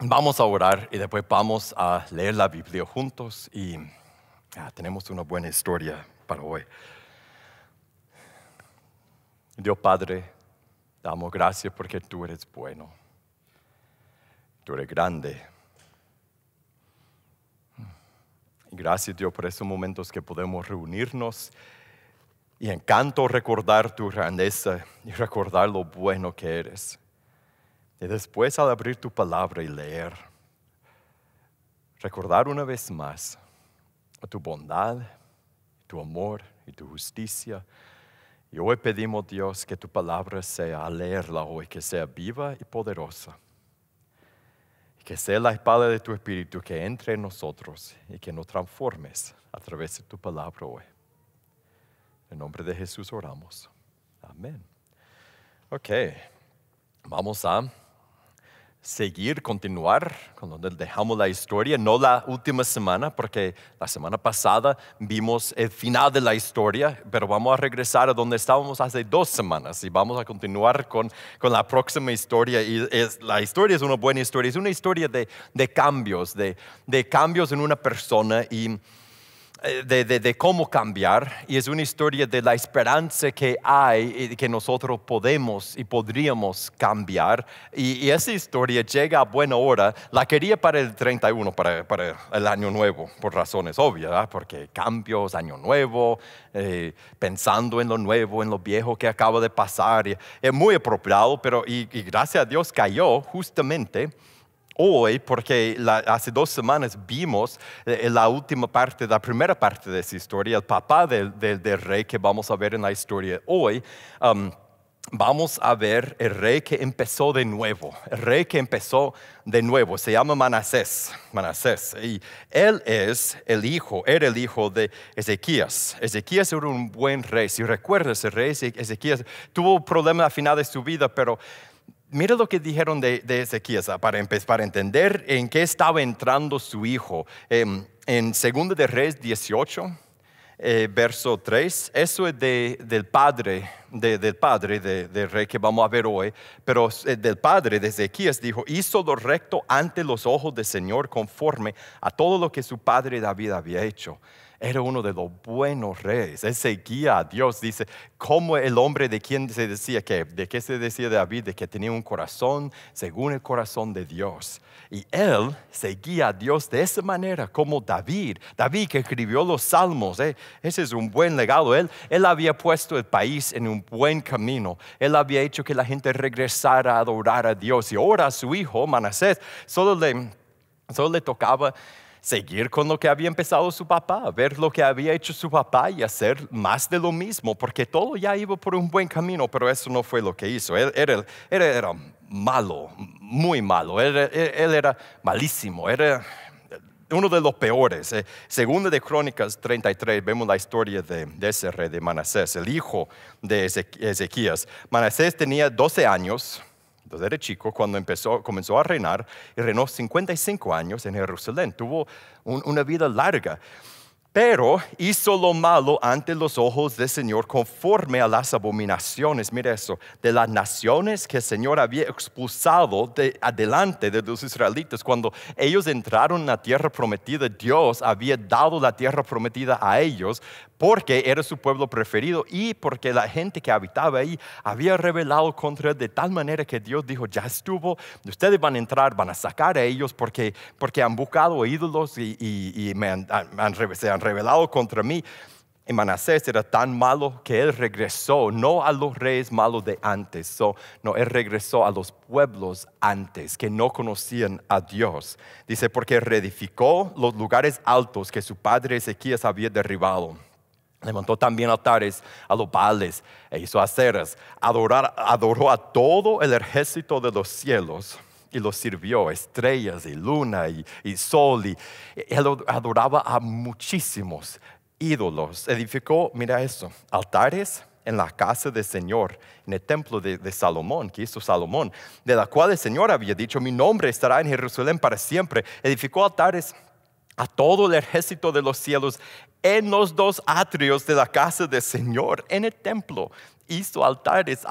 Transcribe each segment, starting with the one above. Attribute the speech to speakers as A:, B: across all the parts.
A: Vamos a orar y después vamos a leer la Biblia juntos y tenemos una buena historia para hoy. Dios Padre, damos gracias porque tú eres bueno, tú eres grande. Y gracias Dios por estos momentos que podemos reunirnos y encanto recordar tu grandeza y recordar lo bueno que eres. Y después al abrir tu palabra y leer, recordar una vez más tu bondad, tu amor y tu justicia. Y hoy pedimos, Dios, que tu palabra sea, al leerla hoy, que sea viva y poderosa. Y que sea la espada de tu Espíritu que entre en nosotros y que nos transformes a través de tu palabra hoy. En nombre de Jesús oramos. Amén. Ok, vamos a continuar con donde dejamos la historia, no la última semana, porque la semana pasada vimos el final de la historia, pero vamos a regresar a donde estábamos hace 2 semanas y vamos a continuar con la próxima historia. Y la historia es una buena historia, es una historia de cambios, de cambios en una persona y de cómo cambiar, y es una historia de la esperanza que hay y que nosotros podemos y podríamos cambiar, y esa historia llega a buena hora. La quería para el 31, para el año nuevo, por razones obvias, ¿verdad? Porque cambios, año nuevo, pensando en lo nuevo, en lo viejo que acaba de pasar, y es muy apropiado, pero y gracias a Dios cayó justamente hoy, porque hace 2 semanas vimos la última parte, la primera parte de esa historia, el papá del rey que vamos a ver en la historia hoy. Vamos a ver el rey que empezó de nuevo, se llama Manasés, y él era el hijo de Ezequías. Ezequías era un buen rey, si recuerdas, el rey Ezequías tuvo problemas al final de su vida, pero mira lo que dijeron de Ezequías, para entender en qué estaba entrando su hijo. En 2 de Reyes 18, verso 3, eso es del padre del rey que vamos a ver hoy, pero del padre de Ezequías dijo: hizo lo recto ante los ojos del Señor conforme a todo lo que su padre David había hecho. Era uno de los buenos reyes. Él seguía a Dios. Dice, como el hombre de quien se decía de qué se decía David, de que tenía un corazón según el corazón de Dios. Y él seguía a Dios de esa manera, como David que escribió los salmos. Ese es un buen legado. Él había puesto el país en un buen camino. Él había hecho que la gente regresara a adorar a Dios. Y ahora a su hijo Manasés solo le tocaba seguir con lo que había empezado su papá, ver lo que había hecho su papá y hacer más de lo mismo, porque todo ya iba por un buen camino, pero eso no fue lo que hizo. Él era malo, muy malo, él era malísimo, era uno de los peores. Segunda de Crónicas 33 vemos la historia de ese rey de Manasés, el hijo de Ezequías. Manasés tenía 12 años. Entonces era chico cuando comenzó a reinar, y reinó 55 años en Jerusalén. Tuvo una vida larga, pero hizo lo malo ante los ojos del Señor conforme a las abominaciones, mira eso, de las naciones que el Señor había expulsado adelante de los israelitas. Cuando ellos entraron en la tierra prometida, Dios había dado la tierra prometida a ellos porque era su pueblo preferido y porque la gente que habitaba ahí había rebelado contra él de tal manera que Dios dijo: ya estuvo, ustedes van a entrar, van a sacar a ellos porque han buscado ídolos y se han rebelado contra mí. Y Manasés era tan malo que él regresó, no a los reyes malos de antes, no, él regresó a los pueblos antes que no conocían a Dios. Dice, porque reedificó los lugares altos que su padre Ezequías había derribado. Levantó también altares a los Baales e hizo aceras. Adoró a todo el ejército de los cielos y los sirvió, estrellas y luna y sol. Y él adoraba a muchísimos ídolos. Edificó, mira eso, altares en la casa del Señor, en el templo de Salomón, que hizo Salomón, de la cual el Señor había dicho: mi nombre estará en Jerusalén para siempre. Edificó altares a todo el ejército de los cielos en los 2 atrios de la casa del Señor. En el templo hizo altares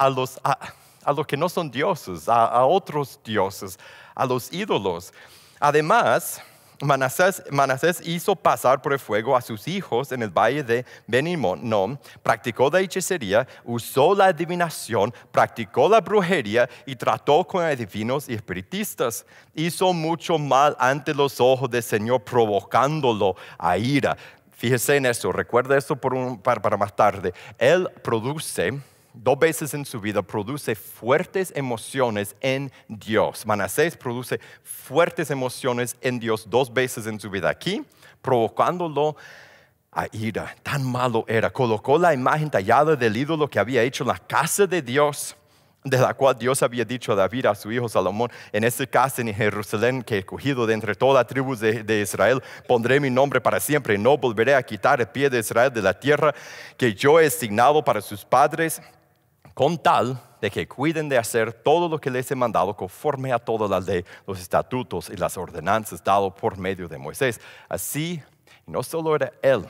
A: a los que no son dioses, a otros dioses, a los ídolos. Además, Manasés hizo pasar por el fuego a sus hijos en el valle de Ben-Hinnom, practicó la hechicería, usó la adivinación, practicó la brujería y trató con adivinos y espiritistas. Hizo mucho mal ante los ojos del Señor, provocándolo a ira. Fíjese en eso, recuerda eso para más tarde. Él produce 2 veces en su vida, produce fuertes emociones en Dios. Manasés produce fuertes emociones en Dios 2 veces en su vida. Aquí, provocándolo a ira. Tan malo era. Colocó la imagen tallada del ídolo que había hecho en la casa de Dios, de la cual Dios había dicho a David, a su hijo Salomón: en esta casa en Jerusalén que he escogido de entre todas las tribus de Israel, pondré mi nombre para siempre y no volveré a quitar el pie de Israel de la tierra que yo he asignado para sus padres, con tal de que cuiden de hacer todo lo que les he mandado conforme a toda la ley, los estatutos y las ordenanzas dados por medio de Moisés. Así, no solo era él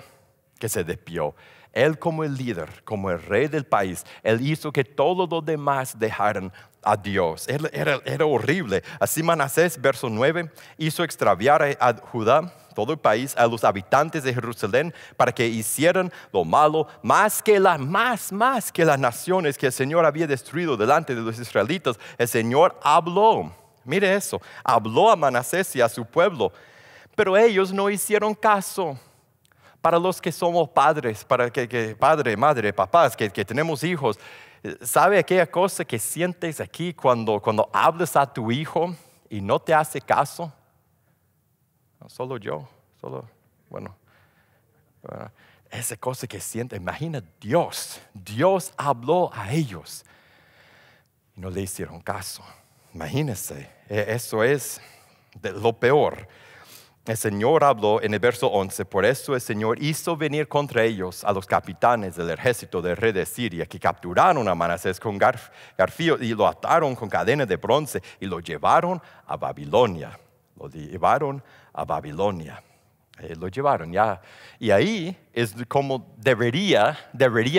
A: que se despió, él como el líder, como el rey del país, él hizo que todos los demás dejaran a Dios. Era horrible. Así Manasés, verso 9, hizo extraviar a Judá, todo el país, a los habitantes de Jerusalén, para que hicieran lo malo más que las naciones que el Señor había destruido delante de los israelitas. El Señor habló, mire eso, habló a Manasés y a su pueblo, pero ellos no hicieron caso. Para los que somos padres, padre, madre, papás, que tenemos hijos, ¿sabe aquella cosa que sientes aquí cuando hablas a tu hijo y no te hace caso? No, solo yo, bueno, esa cosa que sientes. Imagina Dios habló a ellos y no le hicieron caso. Imagínense, eso es lo peor. El Señor habló en el verso 11, por eso el Señor hizo venir contra ellos a los capitanes del ejército del rey de Siria, que capturaron a Manasés con garfio y lo ataron con cadenas de bronce y lo llevaron a Babilonia. Lo llevaron ya. Y ahí es como debería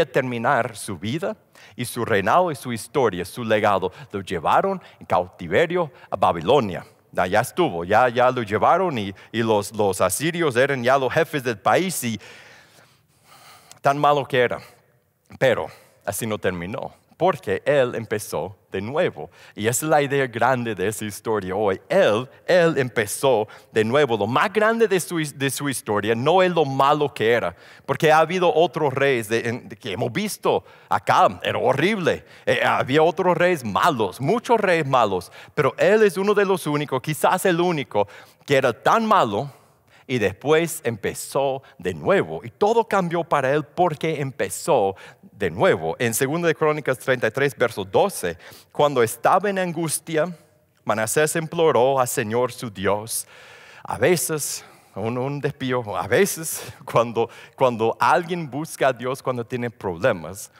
A: terminar su vida y su reinado y su historia, su legado. Lo llevaron en cautiverio a Babilonia. Ya estuvo, ya lo llevaron y los asirios eran ya los jefes del país y tan malo que era. Pero así no terminó, porque él empezó de nuevo. Y esa es la idea grande de esa historia hoy. Él empezó de nuevo. Lo más grande de su historia no es lo malo que era, porque ha habido otros reyes que hemos visto acá, era horrible. Había otros reyes malos, muchos reyes malos, pero él es uno de los únicos, quizás el único, que era tan malo y después empezó de nuevo. Y todo cambió para él porque empezó de nuevo. En 2 de Crónicas 33, verso 12, cuando estaba en angustia, Manasés imploró al Señor su Dios. A veces, un desvío, a veces cuando alguien busca a Dios cuando tiene problemas,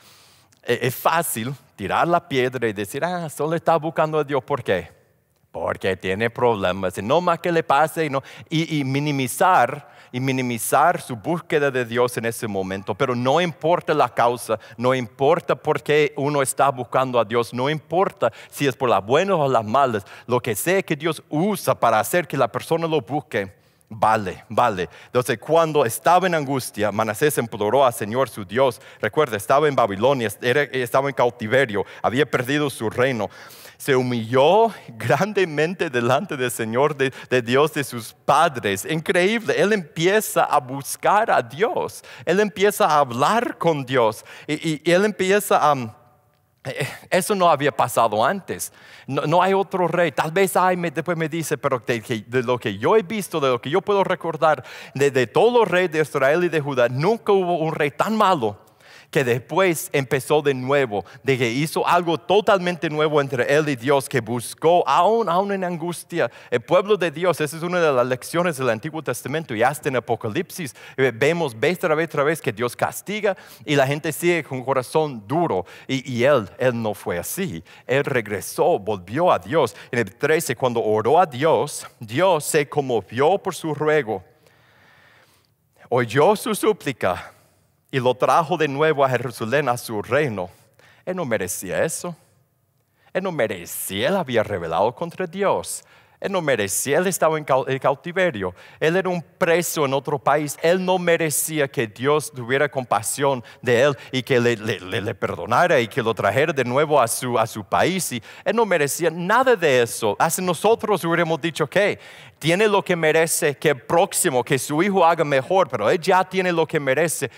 A: es fácil tirar la piedra y decir, solo está buscando a Dios. ¿Por qué? Porque tiene problemas, y no más que le pase, y minimizar su búsqueda de Dios en ese momento. Pero no importa la causa, no importa por qué uno está buscando a Dios, no importa si es por las buenas o las malas, lo que sea que Dios usa para hacer que la persona lo busque, vale. Entonces, cuando estaba en angustia, Manasés imploró al Señor su Dios. Recuerda, estaba en Babilonia, estaba en cautiverio, había perdido su reino. Se humilló grandemente delante del Señor, de Dios de sus padres. Increíble. Él empieza a buscar a Dios. Él empieza a hablar con Dios. Y él empieza a... Eso no había pasado antes. No hay otro rey. Tal vez después me dice, pero de lo que yo he visto, de lo que yo puedo recordar, de todos los reyes de Israel y de Judá, nunca hubo un rey tan malo que después empezó de nuevo, de que hizo algo totalmente nuevo entre él y Dios, que buscó aún en angustia. El pueblo de Dios, esa es una de las lecciones del Antiguo Testamento, y hasta en Apocalipsis vemos vez tras vez que Dios castiga y la gente sigue con un corazón duro, y él no fue así. Él regresó, volvió a Dios. En el 13, cuando oró a Dios, Dios se conmovió por su ruego, oyó su súplica y lo trajo de nuevo a Jerusalén, a su reino. Él no merecía eso. Él no merecía, él había rebelado contra Dios. Él no merecía, él estaba en cautiverio. Él era un preso en otro país. Él no merecía que Dios tuviera compasión de él y que le perdonara y que lo trajera de nuevo a su país. Y él no merecía nada de eso. Hace nosotros hubiéramos dicho que tiene lo que merece, que próximo, que su hijo haga mejor, pero él ya tiene lo que merece.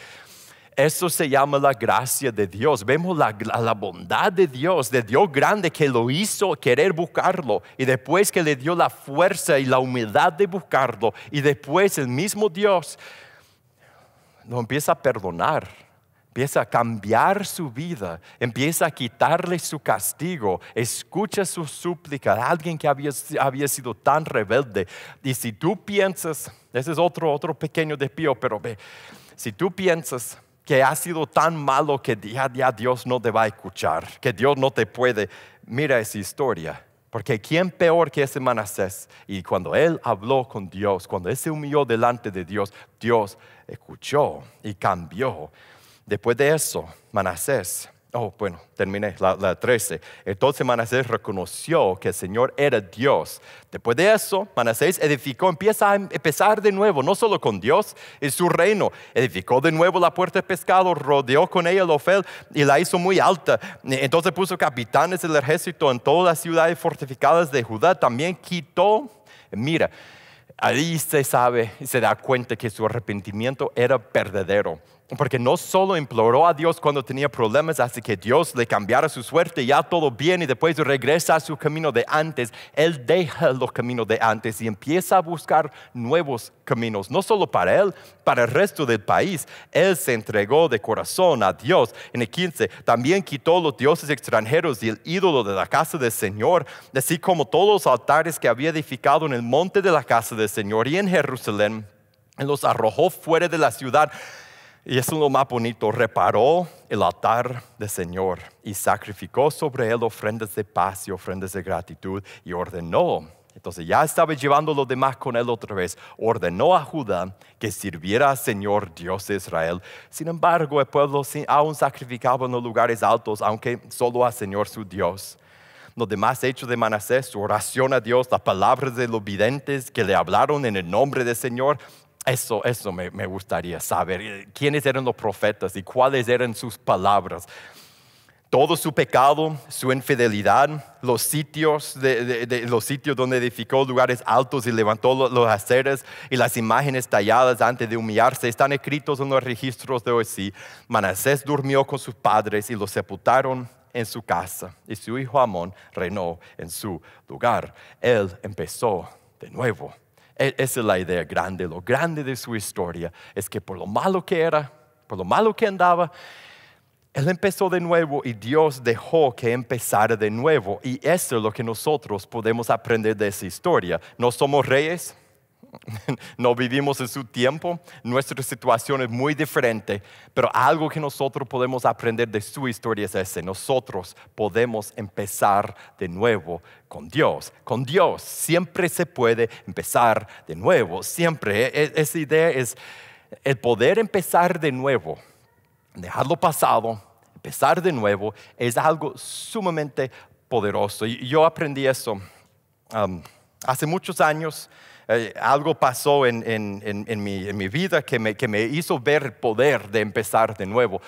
A: Eso se llama la gracia de Dios. Vemos la bondad de Dios grande que lo hizo querer buscarlo. Y después que le dio la fuerza y la humildad de buscarlo. Y después el mismo Dios lo empieza a perdonar. Empieza a cambiar su vida. Empieza a quitarle su castigo. Escucha su súplica. Alguien que había sido tan rebelde. Y si tú piensas, ese es otro pequeño desvío, pero ve, si tú piensas que ha sido tan malo que ya Dios no te va a escuchar, que Dios no te puede, mira esa historia. Porque ¿quién peor que ese Manasés? Y cuando él habló con Dios, cuando él se humilló delante de Dios, Dios escuchó y cambió. Después de eso, Manasés, terminé la 13. Entonces Manasés reconoció que el Señor era Dios. Después de eso, Manasés empieza a empezar de nuevo, no solo con Dios en su reino. Edificó de nuevo la puerta de pescado, rodeó con ella el Ofel y la hizo muy alta. Entonces puso capitanes del ejército en todas las ciudades fortificadas de Judá. También quitó, mira, ahí se sabe y se da cuenta que su arrepentimiento era verdadero. Porque no solo imploró a Dios cuando tenía problemas, así que Dios le cambiara su suerte, ya todo bien, y después regresa a su camino de antes. Él deja los caminos de antes y empieza a buscar nuevos caminos, no solo para él, para el resto del país. Él se entregó de corazón a Dios. En el 15, también quitó los dioses extranjeros y el ídolo de la casa del Señor, así como todos los altares que había edificado en el monte de la casa del Señor y en Jerusalén. Él los arrojó fuera de la ciudad. Y eso es lo más bonito. Reparó el altar del Señor y sacrificó sobre él ofrendas de paz y ofrendas de gratitud y ordenó. Entonces ya estaba llevando lo demás con él otra vez. Ordenó a Judá que sirviera al Señor Dios de Israel. Sin embargo, el pueblo aún sacrificaba en los lugares altos, aunque solo al Señor su Dios. Los demás hechos de Manasés, su oración a Dios, las palabras de los videntes que le hablaron en el nombre del Señor. Eso me gustaría saber. ¿Quiénes eran los profetas y cuáles eran sus palabras? Todo su pecado, su infidelidad, los sitios donde edificó lugares altos y levantó los aceras y las imágenes talladas antes de humillarse, están escritos en los registros de hoy. Sí, Manasés durmió con sus padres y los sepultaron en su casa, y su hijo Amón reinó en su lugar. Él empezó de nuevo. Esa es la idea grande. Lo grande de su historia es que por lo malo que era, por lo malo que andaba, él empezó de nuevo y Dios dejó que empezara de nuevo. Y eso es lo que nosotros podemos aprender de esa historia. No somos reyes, no vivimos en su tiempo, nuestra situación es muy diferente, pero algo que nosotros podemos aprender de su historia es ese: nosotros podemos empezar de nuevo con Dios. Con Dios siempre se puede empezar de nuevo, siempre. Esa idea es el poder empezar de nuevo, dejar lo pasado, empezar de nuevo, es algo sumamente poderoso. Y yo aprendí eso hace muchos años. Algo pasó en mi vida que me hizo ver el poder de empezar de nuevo.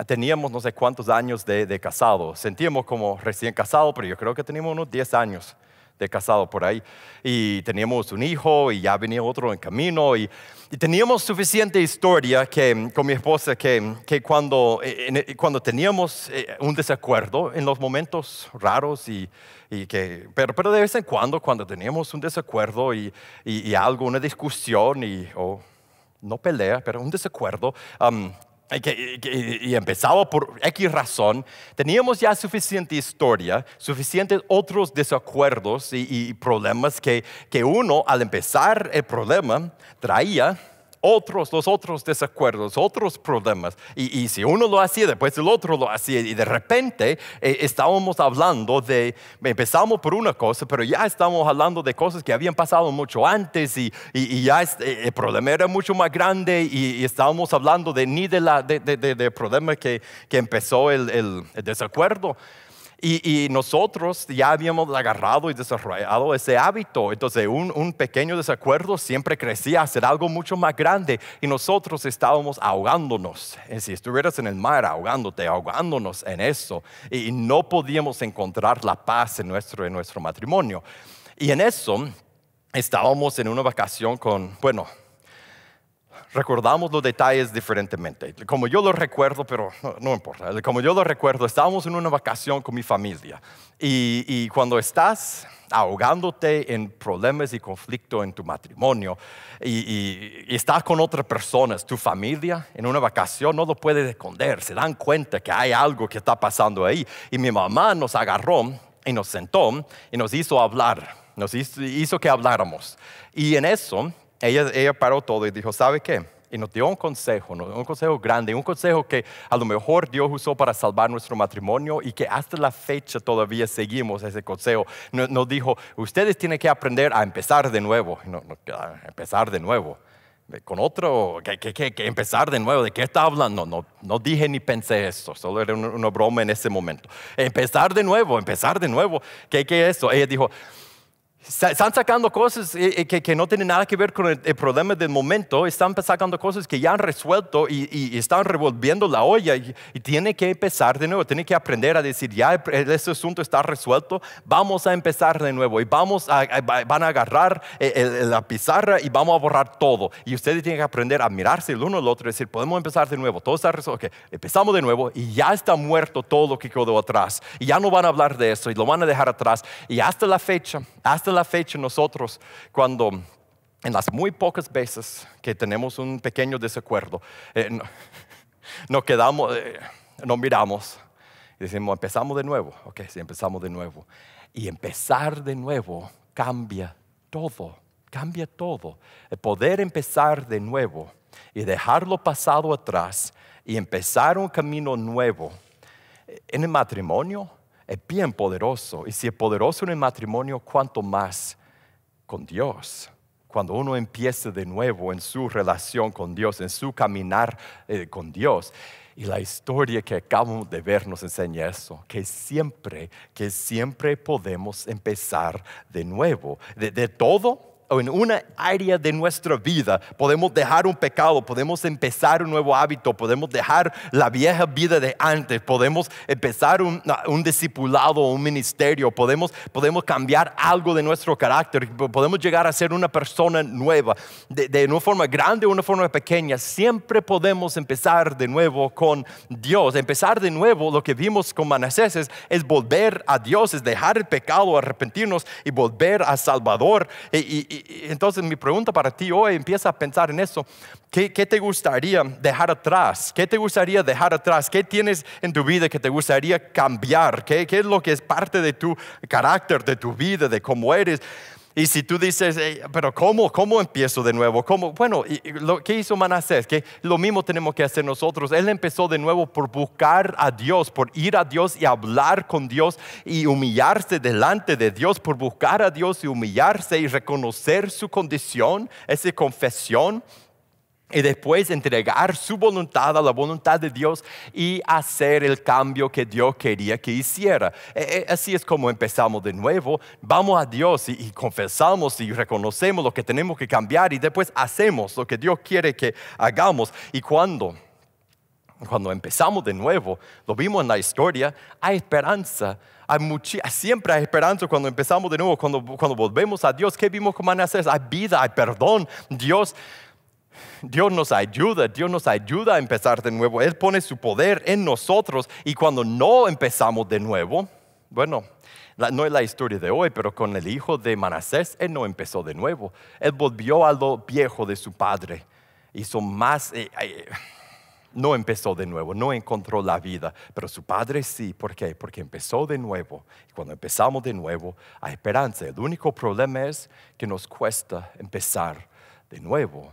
A: Teníamos no sé cuántos años de casado. Sentíamos como recién casado, pero yo creo que teníamos unos 10 años de casado por ahí. Y teníamos un hijo y ya venía otro en camino. Y teníamos suficiente historia con mi esposa que cuando teníamos un desacuerdo en los momentos raros pero de vez en cuando teníamos un desacuerdo y algo, una discusión o no pelea, pero un desacuerdo, y empezaba por X razón, teníamos ya suficiente historia, suficientes otros desacuerdos y problemas que uno al empezar el problema traía los otros desacuerdos, otros problemas. Y si uno lo hacía, después el otro lo hacía. Y de repente estábamos hablando empezamos por una cosa, pero ya estábamos hablando de cosas que habían pasado mucho antes. Y ya el problema era mucho más grande. Y estábamos hablando del problema que empezó el desacuerdo. Y nosotros ya habíamos agarrado y desarrollado ese hábito. Entonces un pequeño desacuerdo siempre crecía a ser algo mucho más grande. Y nosotros estábamos ahogándonos. Si estuvieras en el mar ahogándonos en eso. Y no podíamos encontrar la paz en nuestro matrimonio. Y en eso estábamos en una vacación recordamos los detalles diferentemente. Como yo lo recuerdo, pero no importa. Como yo lo recuerdo, estábamos en una vacación con mi familia. Y cuando estás ahogándote en problemas y conflicto en tu matrimonio y estás con otras personas, tu familia, en una vacación, no lo puedes esconder. Se dan cuenta que hay algo que está pasando ahí. Y mi mamá nos agarró y nos sentó y nos hizo hablar. Nos hizo que habláramos. Y en eso ella paró todo y dijo, ¿sabe qué? Y nos dio un consejo grande, un consejo que a lo mejor Dios usó para salvar nuestro matrimonio y que hasta la fecha todavía seguimos ese consejo. Nos dijo, ustedes tienen que aprender a empezar de nuevo. Empezar de nuevo. Con otro, que empezar de nuevo. ¿De qué está hablando? No dije ni pensé eso, solo era una broma en ese momento. Empezar de nuevo. ¿Qué es eso? Ella dijo, están sacando cosas que no tienen nada que ver con el problema del momento. Están sacando cosas que ya han resuelto y están revolviendo la olla y tienen que empezar de nuevo. Tienen que aprender a decir, ya este asunto está resuelto, vamos a empezar de nuevo y van a agarrar la pizarra y vamos a borrar todo. Y ustedes tienen que aprender a mirarse el uno al otro y decir, podemos empezar de nuevo, todo está resuelto. Okay, empezamos de nuevo y ya está muerto todo lo que quedó atrás. Y ya no van a hablar de eso y lo van a dejar atrás. Y hasta la fecha nosotros, cuando en las muy pocas veces que tenemos un pequeño desacuerdo, nos quedamos, nos miramos y decimos, empezamos de nuevo. Ok, sí, empezamos de nuevo. Y empezar de nuevo cambia todo. El poder empezar de nuevo y dejar lo pasado atrás y empezar un camino nuevo en el matrimonio es bien poderoso. Y si es poderoso en el matrimonio, ¿cuánto más con Dios? Cuando uno empieza de nuevo en su relación con Dios, en su caminar con Dios. Y la historia que acabamos de ver nos enseña eso, que siempre podemos empezar de nuevo. De todo, o en una área de nuestra vida, podemos dejar un pecado, podemos empezar un nuevo hábito, podemos dejar la vieja vida de antes, podemos empezar un discipulado, un ministerio, podemos cambiar algo de nuestro carácter, podemos llegar a ser una persona nueva, de una forma grande o una forma pequeña. Siempre podemos empezar de nuevo con Dios. Empezar de nuevo, lo que vimos con Manasés es volver a Dios, es dejar el pecado, arrepentirnos y volver a Salvador. Entonces mi pregunta para ti hoy, empieza a pensar en eso. ¿Qué te gustaría dejar atrás? ¿Qué te gustaría dejar atrás? ¿Qué tienes en tu vida que te gustaría cambiar? ¿Qué es lo que es parte de tu carácter, de tu vida, de cómo eres? Y si tú dices, pero ¿cómo empiezo de nuevo? Bueno, ¿qué hizo Manasés? Que lo mismo tenemos que hacer nosotros. Él empezó de nuevo por buscar a Dios, por ir a Dios y hablar con Dios y humillarse delante de Dios, por buscar a Dios y humillarse y reconocer su condición, esa confesión. Y después entregar su voluntad a la voluntad de Dios y hacer el cambio que Dios quería que hiciera. Así es como empezamos de nuevo. Vamos a Dios y confesamos y reconocemos lo que tenemos que cambiar y después hacemos lo que Dios quiere que hagamos. Y cuando empezamos de nuevo, lo vimos en la historia, hay esperanza. Siempre hay esperanza cuando empezamos de nuevo, cuando volvemos a Dios. ¿Qué vimos con Manasés? Hay vida, hay perdón. Dios nos ayuda a empezar de nuevo. Él pone su poder en nosotros y cuando no empezamos de nuevo, bueno, no es la historia de hoy, pero con el hijo de Manasés, él no empezó de nuevo. Él volvió a lo viejo de su padre. Hizo más, no empezó de nuevo, no encontró la vida, pero su padre sí. ¿Por qué? Porque empezó de nuevo. Y cuando empezamos de nuevo, hay esperanza. El único problema es que nos cuesta empezar de nuevo.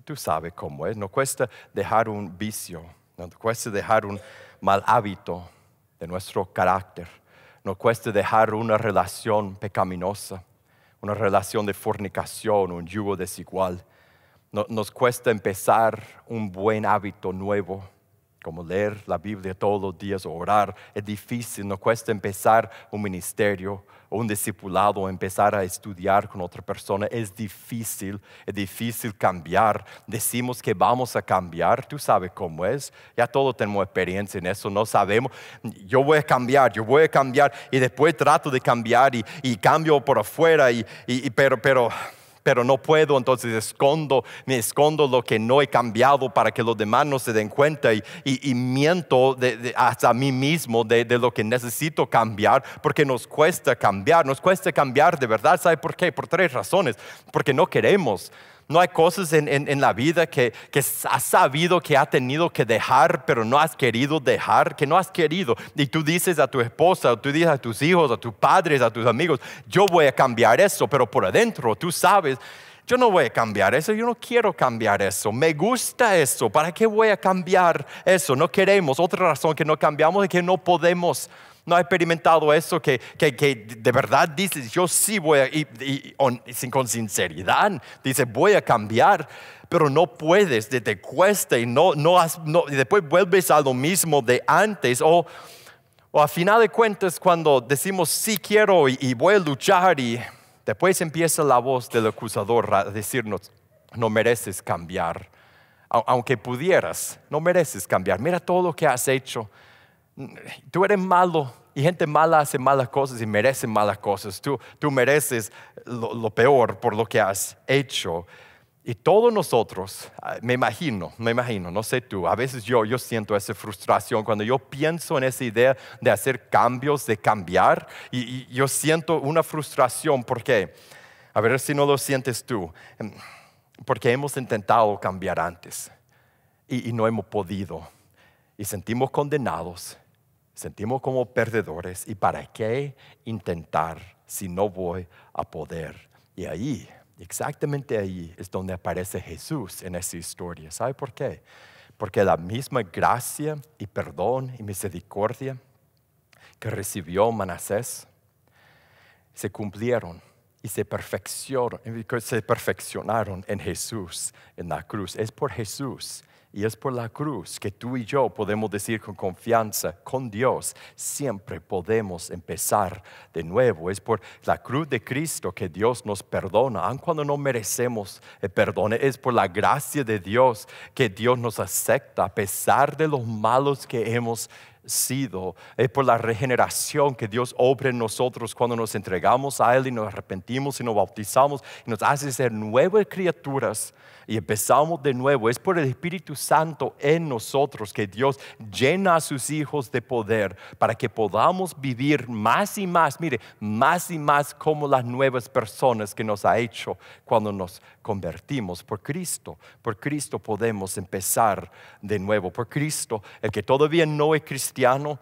A: Tú sabes cómo es. Nos cuesta dejar un vicio, nos cuesta dejar un mal hábito de nuestro carácter, nos cuesta dejar una relación pecaminosa, una relación de fornicación, un yugo desigual. Nos cuesta empezar un buen hábito nuevo. como leer la Biblia todos los días, orar. Es difícil, nos cuesta empezar un ministerio o un discipulado, o empezar a estudiar con otra persona. Es difícil cambiar. Decimos que vamos a cambiar, tú sabes cómo es. Ya todos tenemos experiencia en eso, no sabemos. Yo voy a cambiar y después trato de cambiar y cambio por afuera, pero no puedo, entonces me escondo lo que no he cambiado para que los demás no se den cuenta y miento hasta a mí mismo de lo que necesito cambiar, porque nos cuesta cambiar de verdad. ¿Sabe por qué? Por 3 razones. Porque no queremos. No hay cosas en la vida que has sabido que has tenido que dejar, pero no has querido dejar, que no has querido. Y tú dices a tu esposa, tú dices a tus hijos, a tus padres, a tus amigos, yo voy a cambiar eso, pero por adentro tú sabes, yo no voy a cambiar eso, yo no quiero cambiar eso, me gusta eso, ¿para qué voy a cambiar eso? No queremos. Otra razón que no cambiamos es que no podemos. ¿No ha experimentado eso que de verdad dices, yo sí voy a, con sinceridad, dices, voy a cambiar, pero no puedes, te cuesta y y después vuelves a lo mismo de antes? O a final de cuentas, cuando decimos, sí quiero y voy a luchar, y después empieza la voz del acusador a decirnos, no mereces cambiar. Aunque pudieras, no mereces cambiar. Mira todo lo que has hecho. Tú eres malo y gente mala hace malas cosas y merece malas cosas. Tú mereces lo peor por lo que has hecho. Y todos nosotros, me imagino, no sé tú, a veces yo siento esa frustración cuando yo pienso en esa idea de hacer cambios, de cambiar, y yo siento una frustración. ¿Por qué? A ver si no lo sientes tú. Porque hemos intentado cambiar antes y no hemos podido. Y sentimos condenados. Sentimos como perdedores. ¿Y para qué intentar si no voy a poder? Y ahí, exactamente ahí, es donde aparece Jesús en esa historia. ¿Sabe por qué? Porque la misma gracia y perdón y misericordia que recibió Manasés se cumplieron y se perfeccionaron en Jesús, en la cruz. Es por Jesús. Y es por la cruz que tú y yo podemos decir con confianza, con Dios, siempre podemos empezar de nuevo. Es por la cruz de Cristo que Dios nos perdona, aun cuando no merecemos el perdón. Es por la gracia de Dios que Dios nos acepta a pesar de los malos que hemos sido. Es por la regeneración que Dios obra en nosotros cuando nos entregamos a Él y nos arrepentimos y nos bautizamos y nos hace ser nuevas criaturas y empezamos de nuevo. Es por el Espíritu Santo en nosotros que Dios llena a sus hijos de poder para que podamos vivir más y más, mire, más y más como las nuevas personas que nos ha hecho cuando nos convertimos. Por Cristo podemos empezar de nuevo. Por Cristo, el que todavía no es cristiano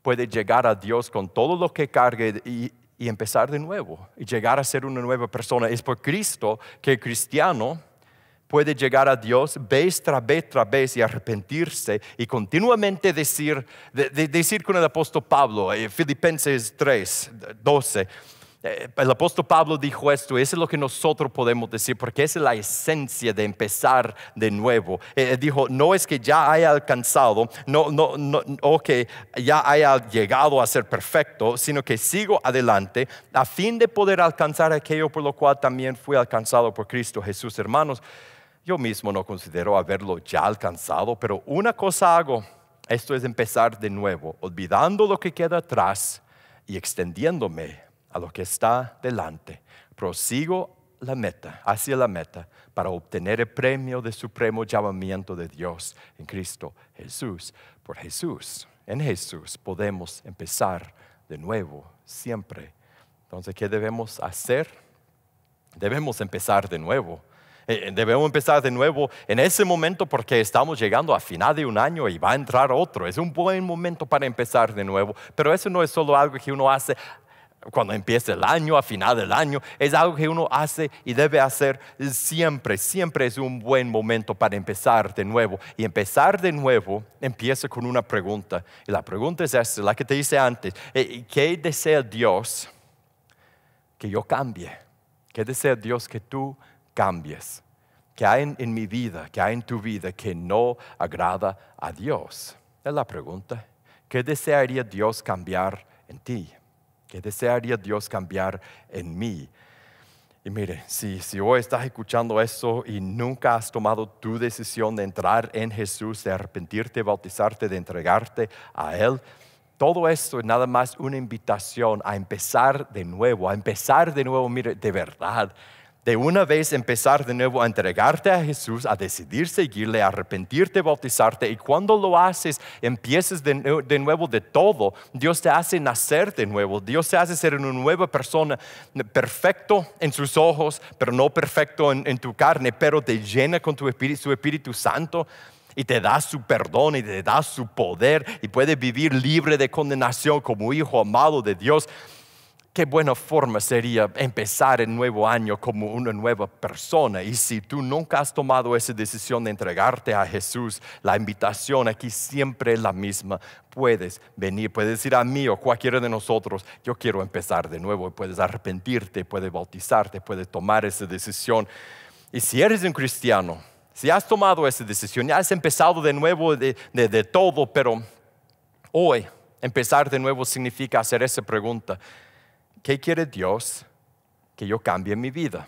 A: puede llegar a Dios con todo lo que cargue y empezar de nuevo y llegar a ser una nueva persona. Es por Cristo que el cristiano puede llegar a Dios vez tras vez y arrepentirse y continuamente decir con el apóstol Pablo, Filipenses 3:12. El apóstol Pablo dijo esto, eso es lo que nosotros podemos decir, porque esa es la esencia de empezar de nuevo. Dijo, no es que ya haya alcanzado, o que ya haya llegado a ser perfecto, sino que sigo adelante a fin de poder alcanzar aquello por lo cual también fui alcanzado por Cristo Jesús. Hermanos, yo mismo no considero haberlo ya alcanzado, pero una cosa hago, esto es empezar de nuevo, olvidando lo que queda atrás y extendiéndome a lo que está delante. Prosigo hacia la meta, para obtener el premio de supremo llamamiento de Dios en Cristo Jesús. Por Jesús, en Jesús podemos empezar de nuevo, siempre. Entonces, ¿qué debemos hacer? Debemos empezar de nuevo. Debemos empezar de nuevo en ese momento porque estamos llegando a final de un año y va a entrar otro. Es un buen momento para empezar de nuevo, pero eso no es solo algo que uno hace cuando empieza el año, a final del año. Es algo que uno hace y debe hacer siempre. Siempre es un buen momento para empezar de nuevo. Y empezar de nuevo empieza con una pregunta. Y la pregunta es esta, la que te hice antes. ¿Qué desea Dios que yo cambie? ¿Qué desea Dios que tú cambies? ¿Qué hay en mi vida, qué hay en tu vida que no agrada a Dios? Es la pregunta. ¿Qué desearía Dios cambiar en ti? ¿Qué desearía Dios cambiar en mí? Y mire, si hoy estás escuchando eso y nunca has tomado tu decisión de entrar en Jesús, de arrepentirte, bautizarte, de entregarte a Él, todo esto es nada más una invitación a empezar de nuevo, mire, de verdad. De una vez empezar de nuevo a entregarte a Jesús, a decidir seguirle, a arrepentirte, bautizarte. Y cuando lo haces, empiezas de nuevo de todo. Dios te hace nacer de nuevo. Dios te hace ser una nueva persona, perfecto en sus ojos, pero no perfecto en tu carne, pero te llena con su Espíritu Santo. Y te da su perdón y te da su poder y puedes vivir libre de condenación como hijo amado de Dios. Qué buena forma sería empezar el nuevo año como una nueva persona. Y si tú nunca has tomado esa decisión de entregarte a Jesús, la invitación aquí siempre es la misma. Puedes venir, puedes decir a mí o cualquiera de nosotros, yo quiero empezar de nuevo. Puedes arrepentirte, puedes bautizarte, puedes tomar esa decisión. Y si eres un cristiano, si has tomado esa decisión, ya has empezado de nuevo de todo, pero hoy empezar de nuevo significa hacer esa pregunta. ¿Qué quiere Dios que yo cambie en mi vida?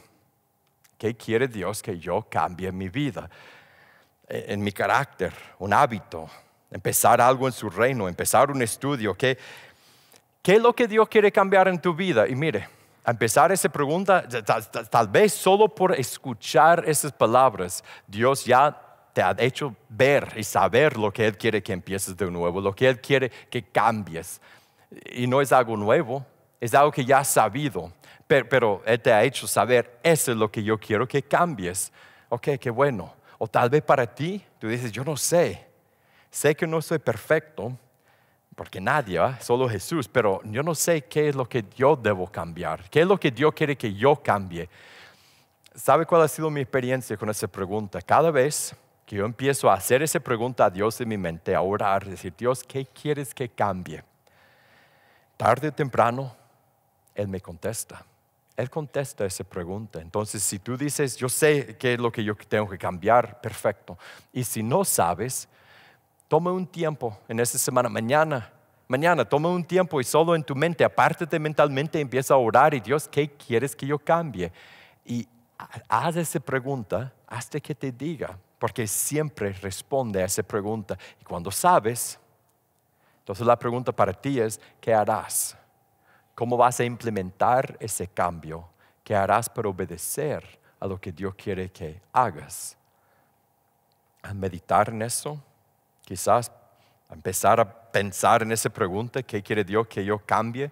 A: ¿Qué quiere Dios que yo cambie en mi vida? En mi carácter, un hábito, empezar algo en su reino, empezar un estudio. ¿Qué es lo que Dios quiere cambiar en tu vida? Y mire, a empezar esa pregunta, tal vez solo por escuchar esas palabras, Dios ya te ha hecho ver y saber lo que Él quiere que empieces de nuevo, lo que Él quiere que cambies. Y no es algo nuevo. Es algo que ya has sabido, pero Él te ha hecho saber, eso es lo que yo quiero que cambies. Ok, qué bueno. O tal vez para ti, tú dices, yo no sé. Sé que no soy perfecto, porque nadie, solo Jesús, pero yo no sé qué es lo que yo debo cambiar. ¿Qué es lo que Dios quiere que yo cambie? ¿Sabe cuál ha sido mi experiencia con esa pregunta? Cada vez que yo empiezo a hacer esa pregunta a Dios en mi mente, a orar, decir, Dios, ¿qué quieres que cambie? Tarde o temprano, Él me contesta. Él contesta esa pregunta. Entonces, si tú dices, yo sé qué es lo que yo tengo que cambiar, perfecto. Y si no sabes, toma un tiempo en esta semana, mañana, toma un tiempo y solo en tu mente, apártate mentalmente, empieza a orar y Dios, ¿qué quieres que yo cambie? Y haz esa pregunta hasta que te diga, porque siempre responde a esa pregunta. Y cuando sabes, entonces la pregunta para ti es, ¿qué harás? ¿Cómo vas a implementar ese cambio? ¿Qué harás para obedecer a lo que Dios quiere que hagas? A meditar en eso, quizás a empezar a pensar en esa pregunta, ¿qué quiere Dios que yo cambie?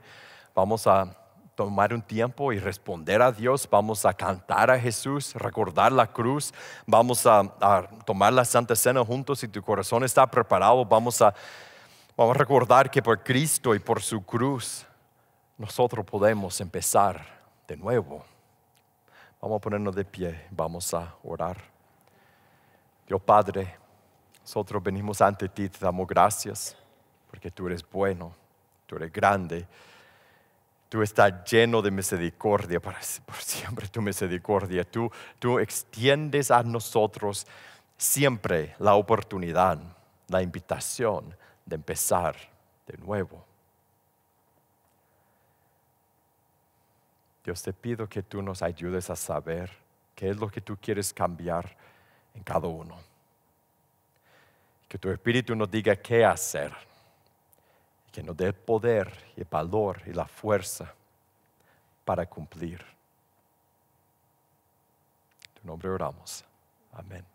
A: Vamos a tomar un tiempo y responder a Dios, vamos a cantar a Jesús, recordar la cruz, vamos a tomar la Santa Cena juntos. Si tu corazón está preparado, vamos a recordar que por Cristo y por su cruz, nosotros podemos empezar de nuevo. Vamos a ponernos de pie, vamos a orar. Dios Padre, nosotros venimos ante ti, te damos gracias porque tú eres bueno, tú eres grande, tú estás lleno de misericordia, por siempre tu misericordia. Tú extiendes a nosotros siempre la oportunidad, la invitación de empezar de nuevo. Dios, te pido que tú nos ayudes a saber qué es lo que tú quieres cambiar en cada uno. Que tu Espíritu nos diga qué hacer. Que nos dé el poder y el valor y la fuerza para cumplir. En tu nombre oramos. Amén.